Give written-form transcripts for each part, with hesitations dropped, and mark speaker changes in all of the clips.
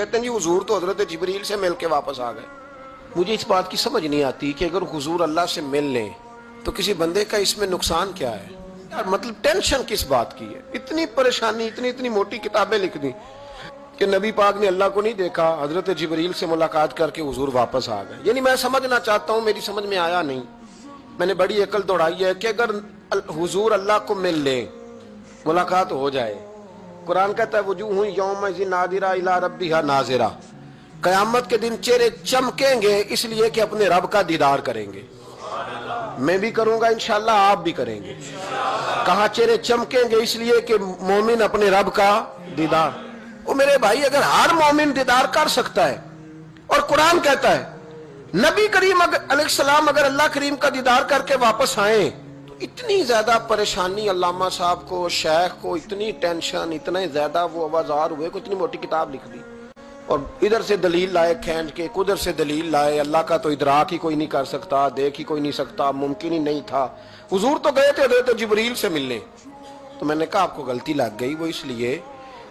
Speaker 1: کہتے ہیں جی حضور تو حضرت جبریل سے مل کے واپس آ گئے. مجھے اس بات کی سمجھ نہیں آتی کہ اگر حضور اللہ سے مل لیں تو کسی بندے کا اس میں نقصان کیا ہے یار؟ مطلب ٹینشن کس بات کی ہے؟ اتنی پریشانی، اتنی موٹی کتابیں لکھ دی کہ نبی پاک نے اللہ کو نہیں دیکھا، حضرت جبریل سے ملاقات کر کے حضور واپس آ گئے. یعنی میں سمجھنا چاہتا ہوں، میری سمجھ میں آیا نہیں. میں نے بڑی عقل دوڑائی ہے کہ اگر حضور اللہ کو مل لیں، ملاقات ہو جائے، قرآن کہتا ہے وجوہ یومئذ ناظرہ الی ربہا ناظرہ، قیامت کے دن چہرے چمکیں گے اس لیے کہ اپنے رب کا دیدار کریں گے. میں بھی کروں گا انشاءاللہ، آپ بھی کریں گے. کہاں چہرے چمکیں گے؟ اس لیے کہ مومن اپنے رب کا دیدار. وہ میرے بھائی اگر ہر مومن دیدار کر سکتا ہے، اور قرآن کہتا ہے نبی کریم علیہ السلام اگر اللہ کریم کا دیدار کر کے واپس آئیں تو اتنی زیادہ پریشانی علامہ صاحب کو، شیخ کو، اتنی ٹینشن، اتنے زیادہ وہ آوازار ہوئے کہ اتنی موٹی کتاب لکھ دی. اور ادھر سے دلیل لائے کھینچ کے، ادھر سے دلیل لائے. اللہ کا تو ادراک ہی کوئی نہیں کر سکتا، دیکھ ہی کوئی نہیں سکتا، ممکن ہی نہیں تھا. حضور تو گئے تھے حضرت جبریل سے ملنے. تو میں نے کہا آپ کو غلطی لگ گئی. وہ اس لیے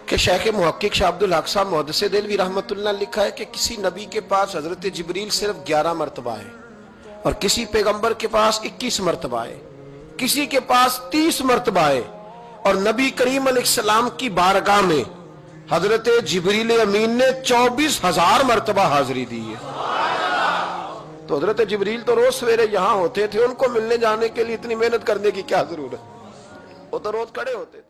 Speaker 1: کہ شیخ محقق شاہ عبد الحق صاحب محدث دہلوی رحمۃ اللہ لکھا ہے کہ کسی نبی کے پاس حضرت جبریل صرف 11 مرتبہ ہے، اور کسی پیغمبر کے پاس 21 مرتبہ ہے، کسی کے پاس 30 مرتبہ ہے. اور نبی کریم علیہ السلام کی بارگاہ میں حضرت جبریل امین نے 24,000 مرتبہ حاضری دی ہے. تو حضرت جبریل تو روز سویرے یہاں ہوتے تھے، ان کو ملنے جانے کے لیے اتنی محنت کرنے کی کیا ضرورت؟ وہ تو روز کھڑے ہوتے تھے.